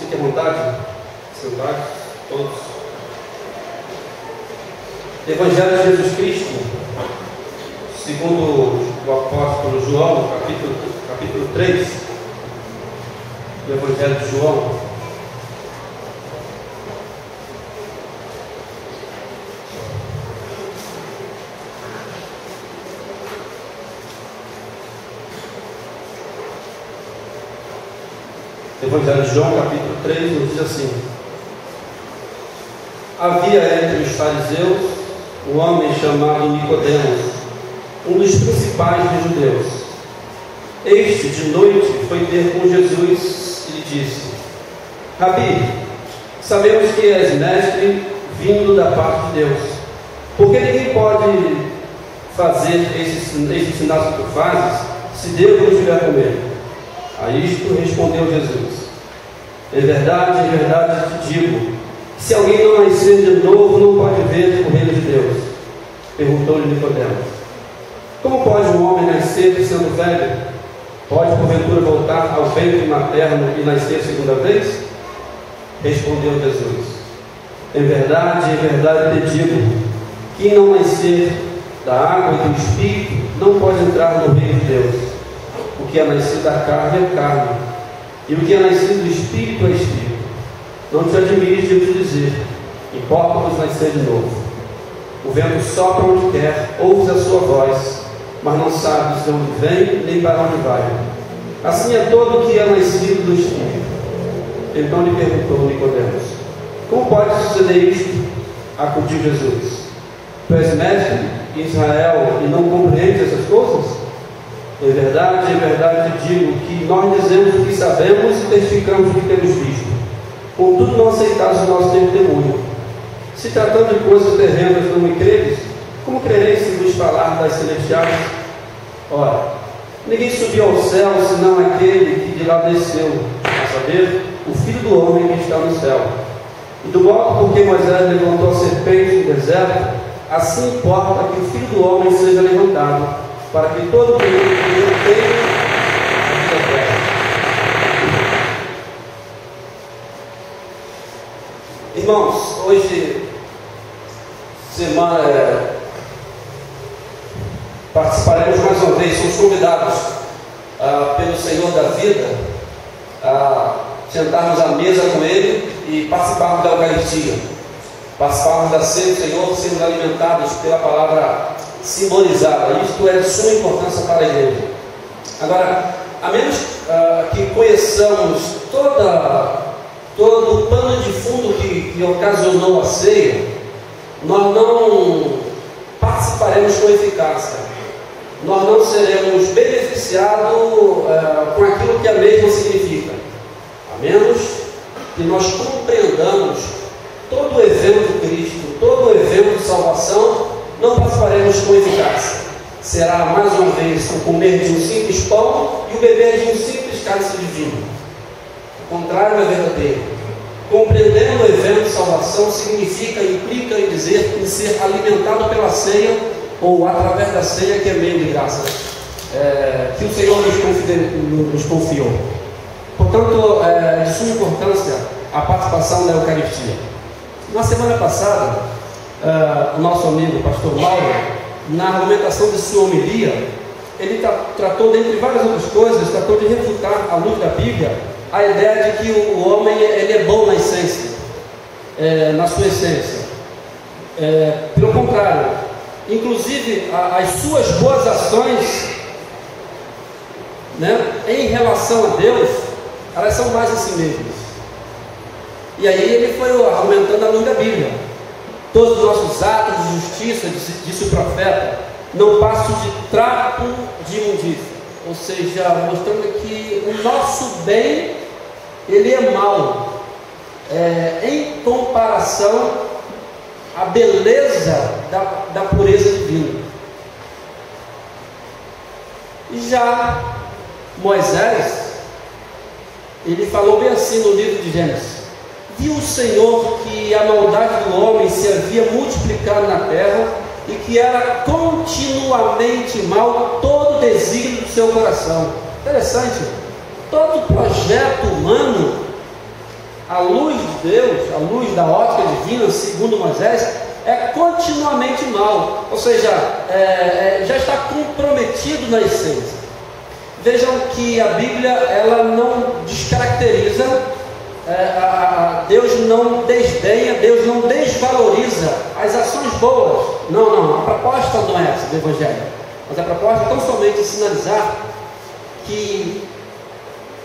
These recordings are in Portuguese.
Fique à vontade, sentados, todos. Evangelho de Jesus Cristo, segundo o apóstolo João, capítulo 3, do Evangelho de João. Evangelho de João, capítulo 3, nos diz assim: havia entre os fariseus um homem chamado Nicodemos, um dos principais dos judeus. Este, de noite, foi ter com Jesus e lhe disse: Rabi, sabemos que és mestre vindo da parte de Deus, porque ninguém pode fazer esses sinais que tu fazes, se Deus não estiver com ele. A isto respondeu Jesus: em verdade te digo, se alguém não nascer de novo, não pode ver o reino de Deus. Perguntou-lhe Nicodemos: como pode um homem nascer sendo velho? Pode porventura voltar ao ventre materno e nascer segunda vez? Respondeu Jesus: em verdade te digo, quem não nascer da água e do Espírito não pode entrar no reino de Deus. O que é nascido da carne é carne, e o que é nascido do Espírito é Espírito. Não te admires de eu te dizer: importa-vos nascer de novo. O vento sopra onde quer, ouves a sua voz, mas não sabes de onde vem nem para onde vai. Assim é todo o que é nascido do Espírito. Então lhe perguntou Nicodemos: como pode suceder isto? Acudiu Jesus: tu és mestre em Israel e não compreendes essas coisas? Em verdade te digo que nós dizemos o que sabemos e testificamos o que temos visto, contudo não aceitais o nosso testemunho. Se tratando de coisas terrenas não me credes, como crereis se vos falar das celestiais? Ora, ninguém subiu ao céu senão aquele que de lá desceu, a saber, o Filho do Homem que está no céu. E do modo porque Moisés levantou a serpente no deserto, assim importa que o Filho do Homem seja levantado, para que todo mundo tenha a vida eterna. Irmãos, hoje participaremos mais uma vez, somos convidados pelo Senhor da vida a sentarmos à mesa com Ele e participarmos da Eucaristia, participarmos da ceia do Senhor, sermos alimentados pela palavra simbolizada. Isto é de suma importância para a igreja. Agora, a menos que conheçamos todo o pano de fundo que ocasionou a ceia, nós não participaremos com eficácia, nós não seremos beneficiados com aquilo que a mesma significa, a menos que nós compreendamos todo o evento de Cristo, todo o evento de salvação. Não participaremos com eficácia. Será mais uma vez o comer de um simples pão e o beber de um simples cálice de vinho. O contrário é verdadeiro. Compreendendo o evento de salvação implica em ser alimentado pela ceia, ou através da ceia, que é meio de graça, que o Senhor nos confiou. Portanto, é de suma importância a participação da Eucaristia. Na semana passada, o nosso amigo pastor Mauro, na argumentação de sua homilia, ele tratou, dentre várias outras coisas, tratou de refutar à luz da Bíblia a ideia de que o homem ele é bom na essência, na sua essência. Pelo contrário, inclusive as suas boas ações, em relação a Deus, elas são mais em si mesmas. E aí ele foi argumentando à luz da Bíblia. Todos os nossos atos de justiça, disse o profeta, não passam de trapo de imundícia. Ou seja, mostrando que o nosso bem, ele é mau, em comparação à beleza da pureza divina. E já Moisés, ele falou bem assim no livro de Gênesis: viu o Senhor que a maldade do homem se havia multiplicado na terra e que era continuamente mal todo o desígnio do seu coração. Interessante, todo projeto humano a luz de Deus, a luz da ótica divina, segundo Moisés, é continuamente mal, ou seja, já está comprometido na essência. Vejam que a Bíblia, ela não descaracteriza, Deus não desdenha, Deus não desvaloriza as ações boas. Não, a proposta não é essa do Evangelho, mas a proposta é tão somente sinalizar que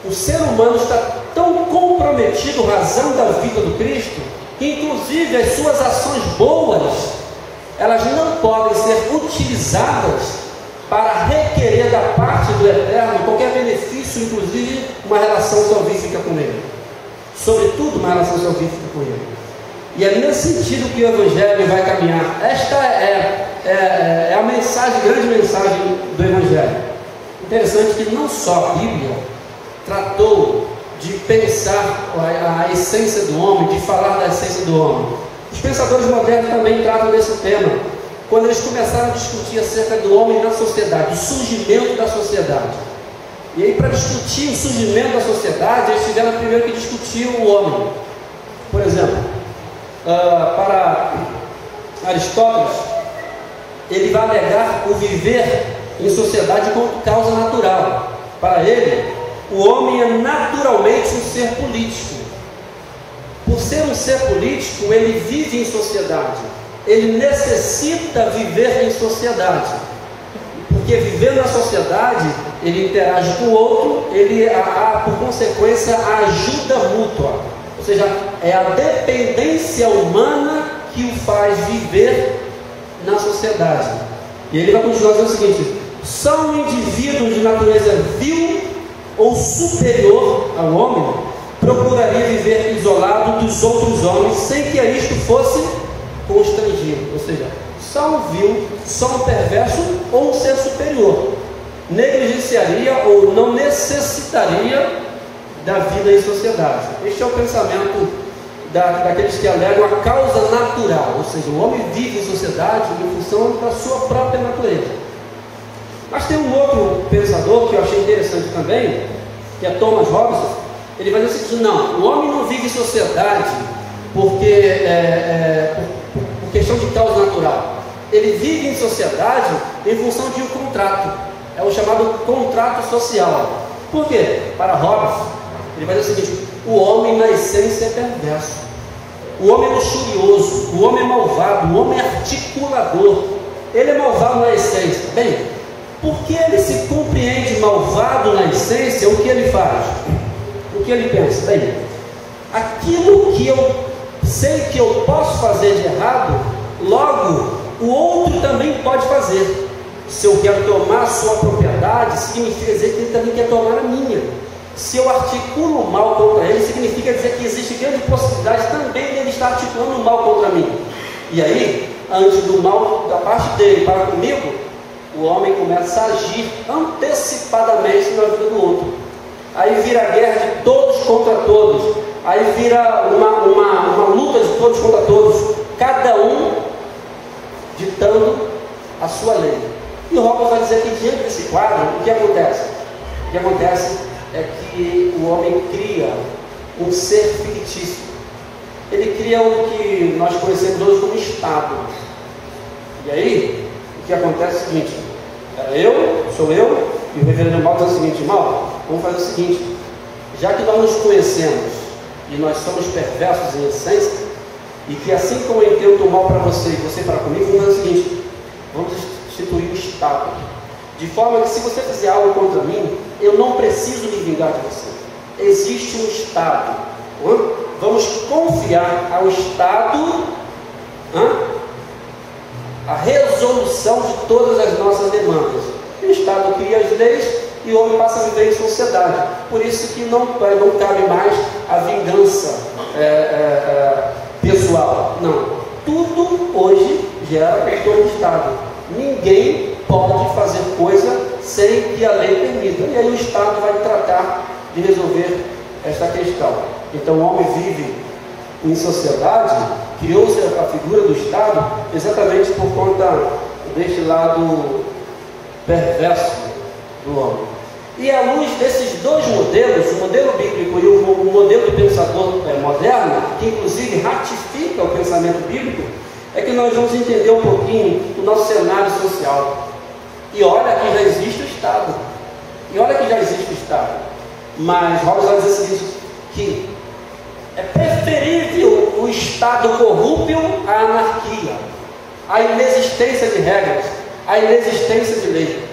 o ser humano está tão comprometido, razão da vida do Cristo, que inclusive as suas ações boas, elas não podem ser utilizadas para requerer da parte do Eterno qualquer benefício, inclusive uma relação salvífica com Ele, sobretudo uma relação salvífica com Ele. E é nesse sentido que o Evangelho vai caminhar. Esta é a mensagem, grande mensagem do Evangelho. Interessante que não só a Bíblia tratou de pensar a essência do homem, de falar da essência do homem. Os pensadores modernos também tratam desse tema, quando eles começaram a discutir acerca do homem na sociedade, o surgimento da sociedade. E aí, para discutir o surgimento da sociedade, eles tiveram primeiro que discutir o homem. Por exemplo, para Aristóteles, ele vai alegar o viver em sociedade como causa natural. Para ele, o homem é naturalmente um ser político. Por ser um ser político, ele vive em sociedade. Ele necessita viver em sociedade. Porque vivendo na sociedade, ele interage com o outro, ele há, por consequência, a ajuda mútua. Ou seja, é a dependência humana que o faz viver na sociedade. E ele vai continuar dizendo o seguinte: são indivíduos de natureza vil ou superior ao homem, procuraria viver isolado dos outros homens, sem que a isto fosse constrangido. Ou seja, só um vil, só um perverso ou um ser superior negligenciaria ou não necessitaria da vida em sociedade. Este é o pensamento daqueles que alegam a causa natural, ou seja, o homem vive em sociedade em função da sua própria natureza. Mas tem um outro pensador que eu achei interessante também, que é Thomas Robinson. Ele vai dizer o seguinte: não, o homem não vive em sociedade porque por questão de causa natural. Ele vive em sociedade em função de um contrato, é o chamado contrato social. Por quê? Para Robinson, ele vai dizer o seguinte: o homem na essência é perverso, o homem é luxurioso, o homem é malvado, o homem é articulador, ele é malvado na essência. Bem, porque ele se compreende malvado na essência, o que ele faz? O que ele pensa? Bem, aquilo que eu sei que eu posso fazer de errado, logo o outro também pode fazer. Se eu quero tomar a sua propriedade, significa dizer que ele também quer tomar a minha. Se eu articulo o mal contra ele, significa dizer que existe grande possibilidade também de ele estar articulando o mal contra mim. E aí, antes do mal da parte dele para comigo, o homem começa a agir antecipadamente na vida do outro. Aí vira a guerra de todos contra todos. Aí vira uma luta de todos contra todos, cada um ditando a sua lei. E o Robert vai dizer que diante desse quadro, o que acontece? O que acontece é que o homem cria um ser fictício. Ele cria o que nós conhecemos hoje como Estado. E aí, o que acontece é o seguinte: sou eu, e o reverendo Paulo diz o seguinte: irmão, vamos fazer o seguinte, já que nós nos conhecemos e nós somos perversos em essência, e que assim como eu entendo o mal para você e você para comigo, vamos fazer o seguinte: vamos instituir o Estado, de forma que se você fizer algo contra mim, eu não preciso me vingar de você. Existe um Estado. Vamos confiar ao Estado a resolução de todas as nossas demandas. O Estado cria as leis e o homem passa a viver em sociedade. Por isso que não cabe mais a vingança pessoal. Não. Tudo hoje gera em torno do Estado. Ninguém pode fazer coisa sem que a lei permita. E aí o Estado vai tratar de resolver esta questão. Então o homem vive em sociedade, criou-se a figura do Estado exatamente por conta deste lado perverso do homem. E à luz desses dois modelos, o modelo bíblico e o modelo do pensador moderno, que inclusive ratifica o pensamento bíblico, é que nós vamos entender um pouquinho do nosso cenário social. E olha que já existe o Estado. Mas Hobbes vai dizer o seguinte, que é preferível o Estado corrupto à anarquia, à inexistência de regras, à inexistência de lei.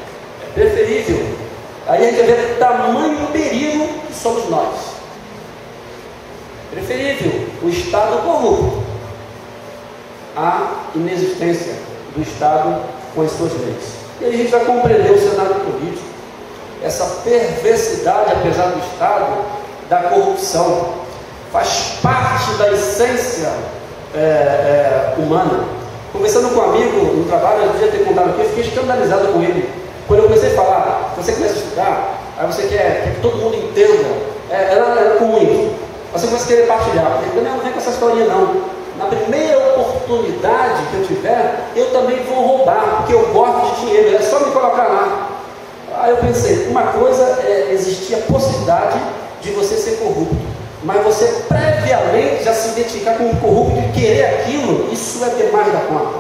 É preferível. Aí a gente vê o tamanho perigo que somos nós. Preferível o Estado corrupto à inexistência do Estado com as suas leis. E aí a gente vai compreender o cenário político, essa perversidade, apesar do Estado, da corrupção. Faz parte da essência humana. Conversando com um amigo no trabalho, eu devia ter contado aqui, eu fiquei escandalizado com ele. Quando eu comecei a falar, você começa a estudar, aí você quer que todo mundo entenda, era comum isso. Você começa a querer partilhar. Eu não vem com essa historinha não. Na primeira oportunidade que eu tiver, eu também vou roubar, porque eu gosto de dinheiro, é só me colocar lá. Aí eu pensei, uma coisa é existir a possibilidade de você ser corrupto, mas você previamente já se identificar como corrupto e querer aquilo, isso é demais da conta.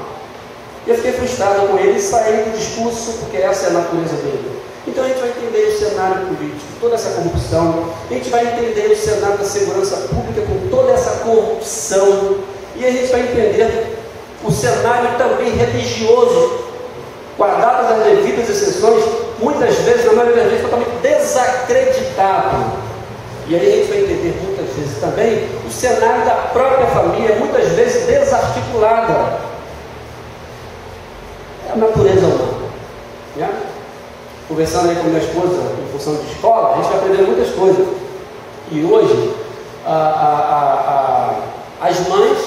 Eu fiquei frustrado com ele e saí do discurso, porque essa é a natureza dele. Então a gente vai entender o cenário político, toda essa corrupção, a gente vai entender o cenário da segurança pública com toda essa corrupção, e a gente vai entender o cenário também religioso, guardadas as devidas exceções, muitas vezes, na maioria das vezes, totalmente desacreditado. E aí a gente vai entender muitas vezes também o cenário da própria família, muitas vezes desarticulada. É a natureza humana. Né? Conversando aí com minha esposa em função de escola, a gente vai aprender muitas coisas. E hoje, as mães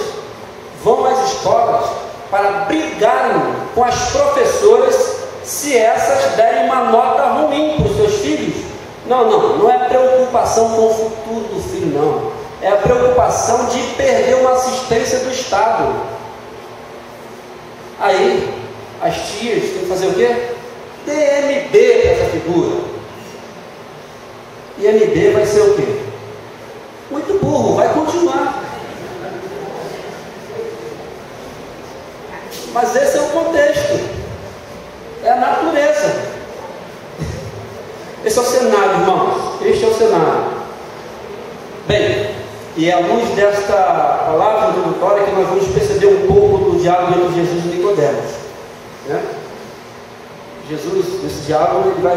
vão às escolas para brigarem com as professoras se essas derem uma nota ruim para os seus filhos. Não é preocupação com o futuro do filho, não. É a preocupação de perder uma assistência do Estado. Aí, as tias têm que fazer o quê? DMB para essa figura. E MB vai ser o quê? Muito burro, vai continuar. Mas esse é o contexto. É a natureza. Esse é o cenário, irmãos. Este é o cenário. Bem, e é à luz desta palavra introdutória que nós vamos perceber um pouco do diálogo entre Jesus e Nicodemos. Né? Jesus, nesse diálogo, ele vai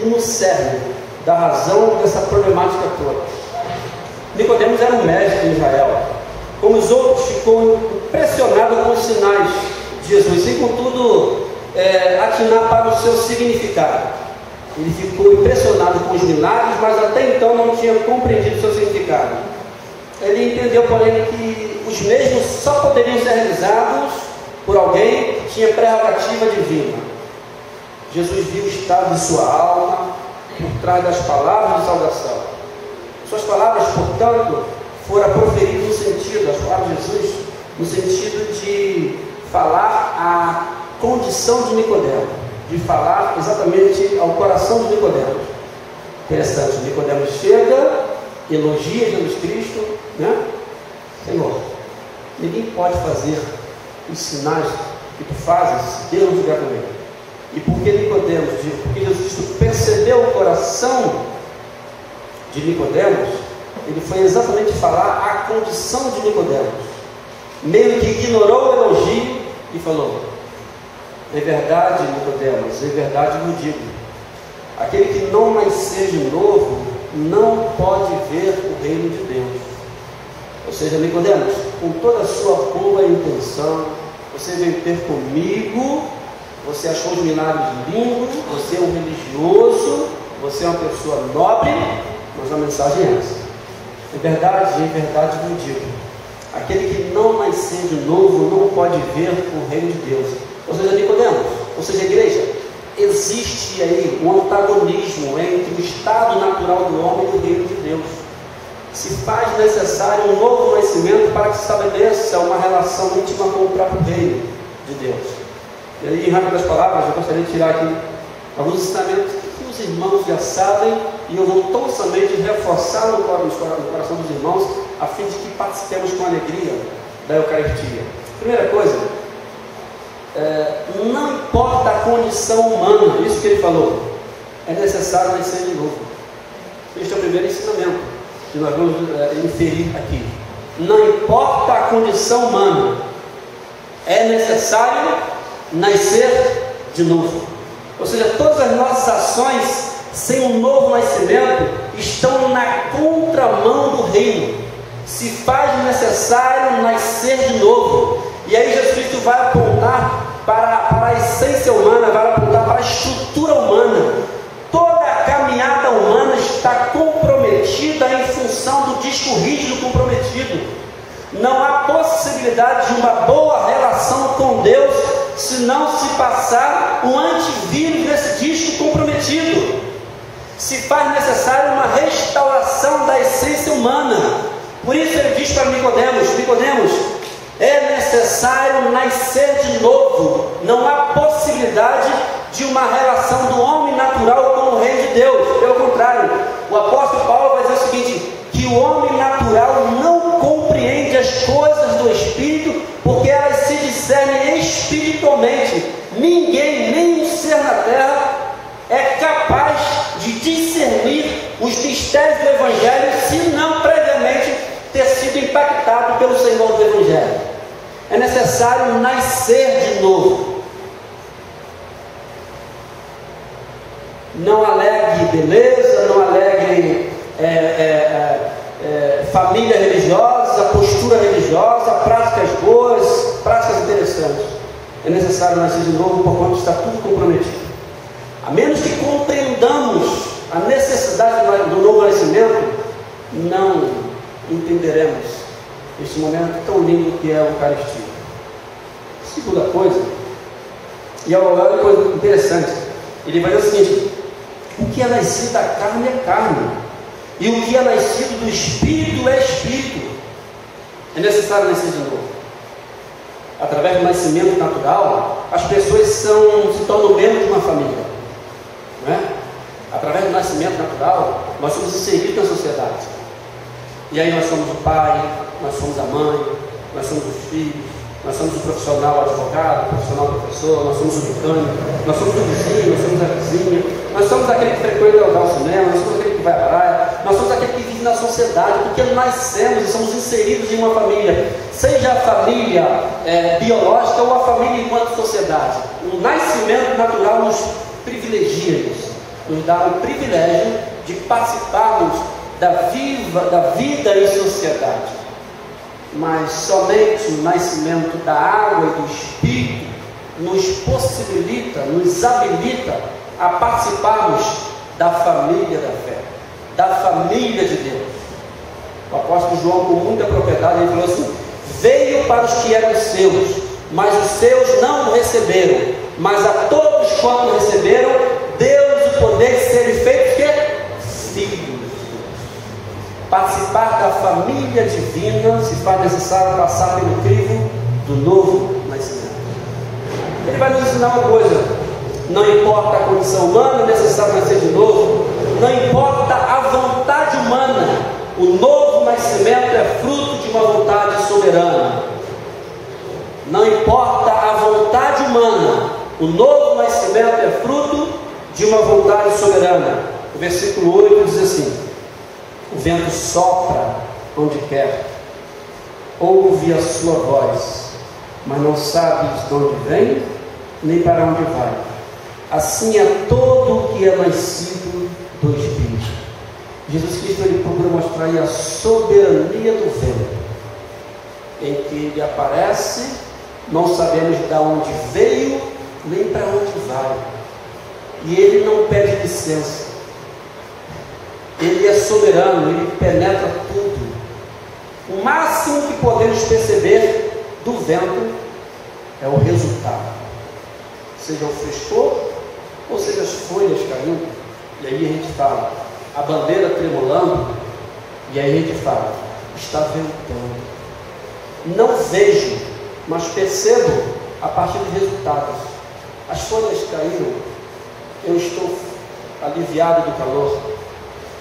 ir no cerne da razão dessa problemática toda. Nicodemos era um mestre em Israel. Como os outros, ficou impressionado com os sinais de Jesus, sem contudo atinar para o seu significado. Ele ficou impressionado com os milagres, mas até então não tinha compreendido o seu significado. Ele entendeu, porém, que os mesmos só poderiam ser realizados por alguém que tinha prerrogativa divina. Jesus viu o estado de sua alma por trás das palavras de saudação. Suas palavras, portanto, foram proferidas no sentido, as palavras de Jesus, no sentido de falar a condição de Nicodemo, de falar exatamente ao coração de Nicodemo. Interessante, Nicodemo chega, elogia Jesus Cristo, né? Senhor, ninguém pode fazer os sinais que tu fazes se Deus não estiver com ele. E por que Nicodemos? Porque Jesus Cristo percebeu o coração de Nicodemos, ele foi exatamente falar a condição de Nicodemos, meio que ignorou o elogio e falou: é verdade, Nicodemos, é verdade vos digo, aquele que não nascer de novo não pode ver o reino de Deus. Ou seja, Nicodemos, com toda a sua boa intenção, você veio ter comigo, você achou os milagres lindos, você é um religioso, você é uma pessoa nobre, mas a mensagem é essa: é verdade vos digo, aquele que não nascer de novo não pode ver o reino de Deus. Ou seja, Nicodemos, ou seja, igreja, existe aí um antagonismo entre o estado natural do homem e o reino de Deus. Se faz necessário um novo nascimento para que se estabeleça uma relação íntima com o próprio reino de Deus. E aí, em rápidas palavras, eu gostaria de tirar aqui alguns ensinamentos que os irmãos já sabem, e eu vou tão somente reforçar no coração dos irmãos, a fim de que participemos com alegria da Eucaristia. Primeira coisa, não importa a condição humana, isso que ele falou, é necessário nascer de novo. Este é o primeiro ensinamento que nós vamos inferir aqui. Não importa a condição humana, é necessário nascer de novo. Ou seja, todas as nossas ações sem um novo nascimento estão na contramão do reino. Se faz necessário nascer de novo. E aí Jesus Cristo vai apontar para a essência humana, vai apontar para a estrutura humana. Toda a caminhada humana está comprometida em função do disco rígido comprometido. Não há possibilidade de uma boa relação com Deus se não se passar um antivírus nesse disco comprometido. Se faz necessário uma restauração da essência humana. Por isso ele diz para Nicodemos: Nicodemos, é necessário nascer de novo. Não há possibilidade de uma relação do homem natural com o reino de Deus. Pelo contrário, o apóstolo Paulo vai dizer o seguinte: que o homem natural não compreende as coisas do Espírito, porque elas se discernem espiritualmente. Ninguém, nenhum ser na terra, é capaz de discernir os mistérios do Evangelho, se não previamente ter sido impactado pelo Senhor do Evangelho. É necessário nascer de novo. Não alegue beleza, não alegue família religiosa, postura religiosa, práticas boas, práticas interessantes. É necessário nascer de novo, porquanto está tudo comprometido. A menos que compreendamos a necessidade do novo nascimento, não entenderemos este momento tão lindo que é a Eucaristia. Segunda coisa, e é uma coisa interessante, ele vai dizer o seguinte: o que é nascido da carne é carne, e o que é nascido do Espírito é Espírito. É necessário nascer de novo. Através do nascimento natural, as pessoas se tornam membros de uma família, não é? Através do nascimento natural, nós somos inseridos na sociedade. E aí nós somos o pai, nós somos a mãe, nós somos os filhos, nós somos o profissional advogado, o profissional professor, nós somos o mecânico, nós somos o vizinho, nós somos a vizinha, nós somos aquele que frequenta o cinema, nós somos aquele que vai à praia, nós somos aquele que vive na sociedade, porque nascemos e somos inseridos em uma família, seja a família biológica ou a família enquanto sociedade. O nascimento natural nos privilegia isso, nos dá o privilégio de participarmos da vida em sociedade. Mas somente o nascimento da água e do Espírito nos possibilita, nos habilita a participarmos da família da fé, da família de Deus. O apóstolo João, com muita propriedade, ele falou assim: veio para os que eram seus, mas os seus não o receberam, mas a todos quanto receberam, deu-lhes o poder de serem feitos filhos. Participar da família divina se faz necessário passar pelo crivo do novo nascimento. Ele vai nos ensinar uma coisa: não importa a condição humana, é necessário nascer de novo. Não importa a vontade humana, o novo nascimento é fruto de uma vontade soberana. Não importa a vontade humana, o novo nascimento é fruto de uma vontade soberana. O versículo 8 diz assim: o vento sopra onde quer, ouve a sua voz, mas não sabes de onde vem, nem para onde vai. Assim é todo o que é nascido do Espírito. Jesus Cristo, ele procura mostrar aí a soberania do vento, em que ele aparece, não sabemos de onde veio, nem para onde vai. E ele não pede licença. Ele é soberano, ele penetra tudo. O máximo que podemos perceber do vento é o resultado, seja o frescor ou seja as folhas caindo. E aí a gente fala, a bandeira tremulando, e aí a gente fala, está ventando. Não vejo, mas percebo a partir dos resultados. As folhas caíram, eu estou aliviado do calor.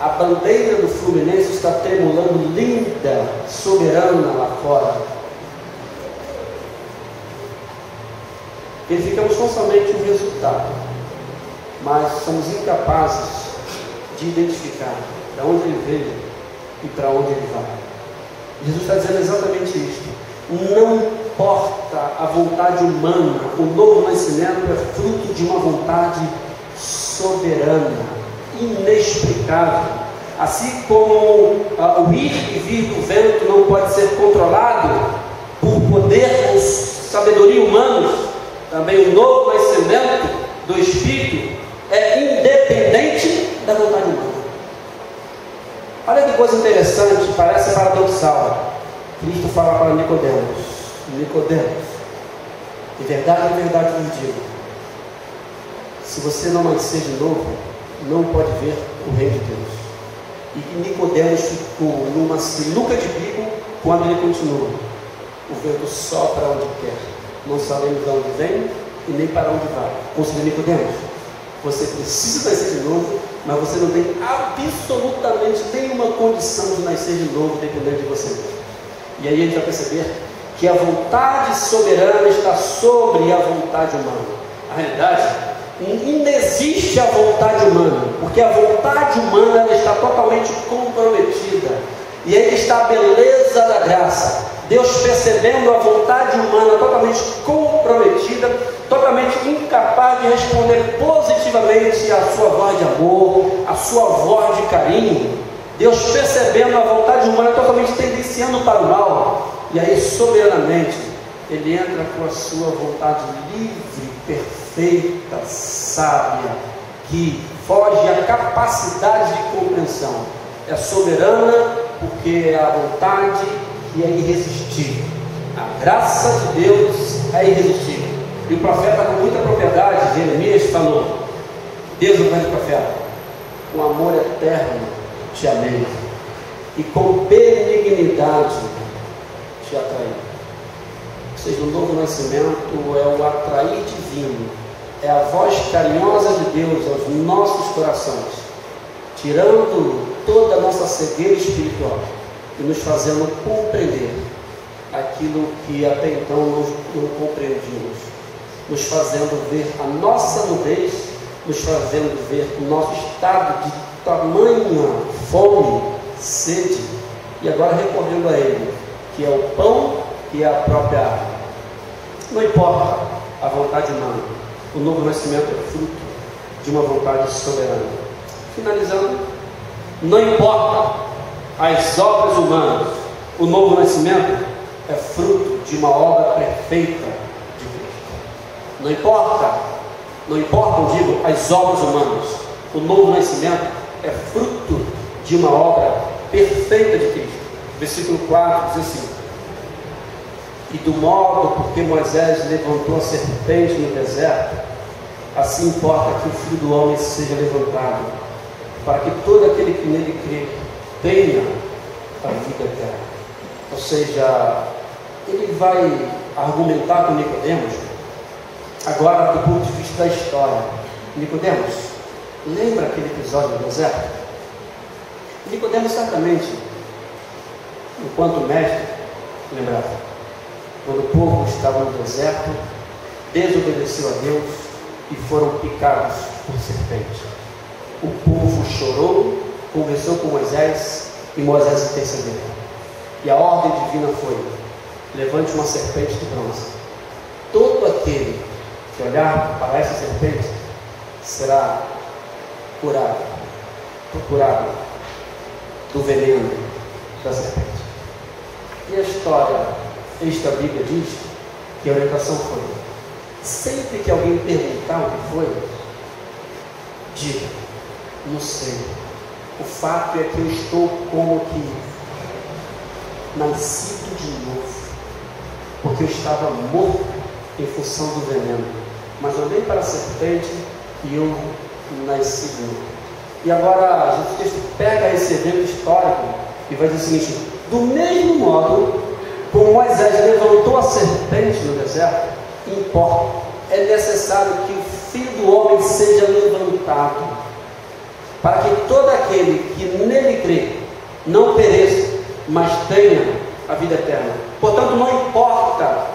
A bandeira do Fluminense está tremulando linda, soberana lá fora. Verificamos não somente o resultado, mas somos incapazes de identificar de onde ele veio e para onde ele vai. Jesus está dizendo exatamente isso. Não importa a vontade humana, o novo nascimento é fruto de uma vontade soberana, inexplicável. Assim como o ir e vir do vento não pode ser controlado por poder ou sabedoria humanos, também o novo nascimento do Espírito é independente da vontade humana. Olha que coisa interessante, parece paradoxal. Cristo fala para Nicodemos: Nicodemos, de verdade vos digo, se você não nascer de novo, não pode ver o reino de Deus. E Nicodemos ficou numa sinuca de bico quando ele continua: o vento sopra onde quer, não sabemos de onde vem e nem para onde vai. Ou seja, Nicodemos, você precisa nascer de novo, mas você não tem absolutamente nenhuma condição de nascer de novo dependendo de você mesmo. E aí a gente vai perceber que a vontade soberana está sobre a vontade humana. A realidade, inexiste a vontade humana, porque a vontade humana ela está totalmente comprometida. E aí está a beleza da graça. Deus, percebendo a vontade humana totalmente comprometida, totalmente incapaz de responder positivamente à sua voz de amor, à sua voz de carinho. Deus, percebendo a vontade humana totalmente tendenciando para o mal, e aí soberanamente Ele entra com a sua vontade livre, perfeita, sábia, que foge à capacidade de compreensão. É soberana porque é a vontade que é irresistível. A graça de Deus é irresistível. E o profeta, com muita propriedade, Jeremias, falou: Deus, o grande profeta, com amor eterno te amei, e com benignidade te atraí. Ou seja, o novo nascimento é o atrair divino, é a voz carinhosa de Deus aos nossos corações, tirando toda a nossa cegueira espiritual e nos fazendo compreender aquilo que até então não compreendíamos, nos fazendo ver a nossa nudez, nos fazendo ver o nosso estado de tamanha fome, sede, e agora recorrendo a Ele, que é o pão e a própria água. Não importa a vontade humana, o novo nascimento é fruto de uma vontade soberana. Finalizando, não importa as obras humanas, o novo nascimento é fruto de uma obra perfeita de Cristo. Não importam, digo, as obras humanas, o novo nascimento é fruto de uma obra perfeita de Cristo. Versículo 4 diz assim: e do modo porque Moisés levantou a serpente no deserto, assim importa que o Filho do Homem seja levantado, para que todo aquele que nele crê tenha a vida eterna. Ou seja, ele vai argumentar com Nicodemos, agora do ponto de vista da história. Nicodemos, lembra aquele episódio do deserto? Nicodemos certamente, enquanto mestre, lembrava. Quando o povo estava no deserto, desobedeceu a Deus e foram picados por serpente. O povo chorou, conversou com Moisés e Moisés intercedeu. E a ordem divina foi: levante uma serpente de bronze. Todo aquele que olhar para essa serpente será curado do veneno da serpente. E a história, esta Bíblia diz que a orientação foi: sempre que alguém perguntar o que foi, diga, não sei. O fato é que eu estou como que nascido de novo, porque eu estava morto em função do veneno, mas olhei para a serpente e eu nasci de novo. E agora Jesus Cristo pega esse evento histórico e vai dizer o seguinte: do mesmo modo como Moisés levantou a serpente no deserto, importa, é necessário que o Filho do Homem seja levantado, para que todo aquele que nele crê não pereça, mas tenha a vida eterna. Portanto, não importa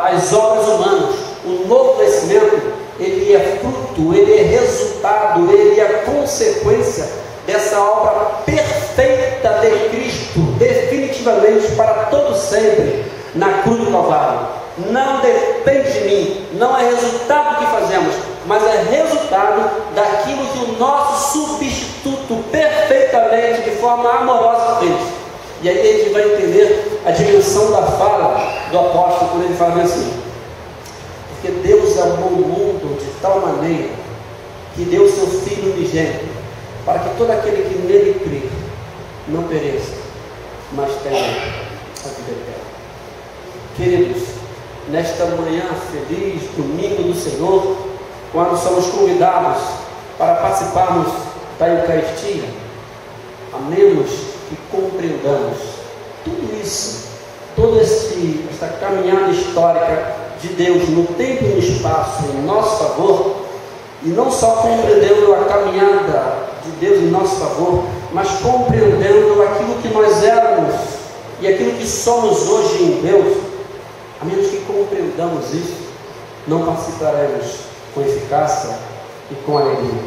as obras humanas, o novo nascimento, ele é fruto, ele é resultado, ele é consequência dessa obra perfeita de Cristo, definitivamente para todo sempre, na cruz do Calvário. Não depende de mim, não é resultado do que fazemos, mas é resultado daquilo que o nosso substituto perfeitamente, de forma amorosa, fez. E aí a gente vai entender a dimensão da fala do apóstolo, quando ele fala assim: porque Deus amou o mundo de tal maneira que deu seu Filho unigênito, para que todo aquele que nele crê não pereça, mas tenha a vida eterna. Queridos, nesta manhã feliz, domingo do Senhor, quando somos convidados para participarmos da Eucaristia, a menos que compreendamos tudo isso, toda esta caminhada histórica de Deus no tempo e no espaço em nosso favor, e não só compreendendo a caminhada de Deus em nosso favor, mas compreendendo aquilo que nós éramos e aquilo que somos hoje em Deus, a menos que compreendamos isso, não participaremos com eficácia e com alegria.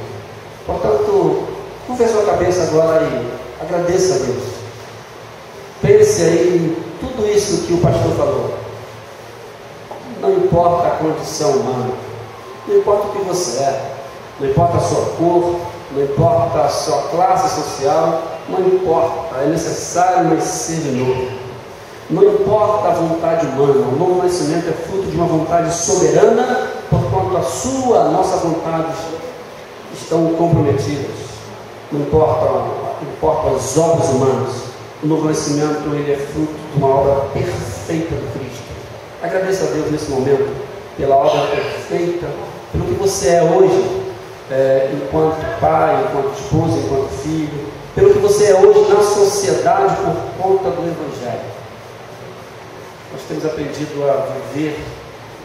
Portanto, curva a sua cabeça agora e agradeça a Deus. Pense aí em tudo isso que o pastor falou. Não importa a condição humana, não importa o que você é, não importa a sua cor, não importa a sua classe social, não importa, é necessário nascer de novo. Não importa a vontade humana, o novo nascimento é fruto de uma vontade soberana, porquanto a nossa vontade estão comprometidas. Não importa as obras humanas, o novo nascimento ele é fruto de uma obra perfeita de Cristo. Agradeça a Deus nesse momento pela obra perfeita, pelo que você é hoje, enquanto pai, enquanto esposa, enquanto filho, pelo que você é hoje na sociedade por conta do Evangelho. Nós temos aprendido a viver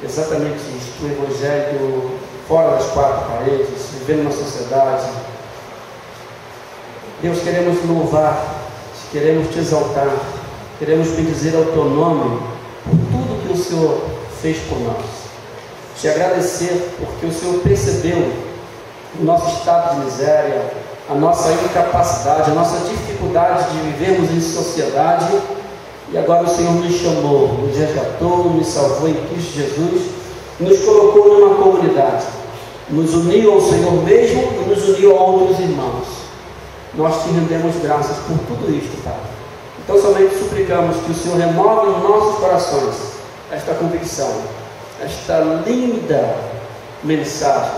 exatamente isso, o Evangelho fora das quatro paredes, vivendo na sociedade. Deus, queremos louvar, queremos te exaltar, queremos bendizer ao teu nome por tudo que o Senhor fez por nós. Te agradecer porque o Senhor percebeu o nosso estado de miséria, a nossa incapacidade, a nossa dificuldade de vivermos em sociedade, e agora o Senhor nos chamou, nos resgatou, nos salvou em Cristo Jesus, nos colocou numa comunidade, nos uniu ao Senhor mesmo e nos uniu a outros irmãos. Nós te rendemos graças por tudo isto, Pai. Então somente suplicamos que o Senhor remove em nossos corações esta convicção, esta linda mensagem,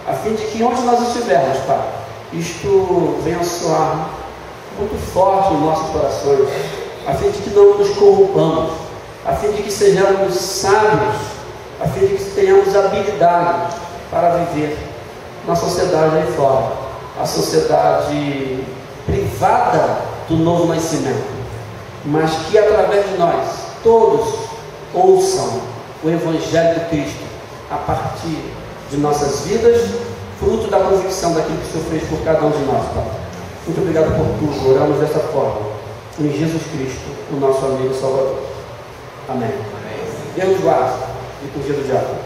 a fim de que onde nós estivermos, Pai, isto venha soar muito forte em nossos corações, a fim de que não nos corrompamos, a fim de que sejamos sábios, a fim de que tenhamos habilidade para viver na sociedade aí fora, a sociedade privada do novo nascimento, mas que através de nós todos ouçam o Evangelho de Cristo a partir de nossas vidas, fruto da convicção daquilo que o Senhor fez por cada um de nós, Pai. Muito obrigado por tudo, oramos dessa forma, em Jesus Cristo, o nosso amigo e Salvador. Amém. Deus guarde e por dia do diabo.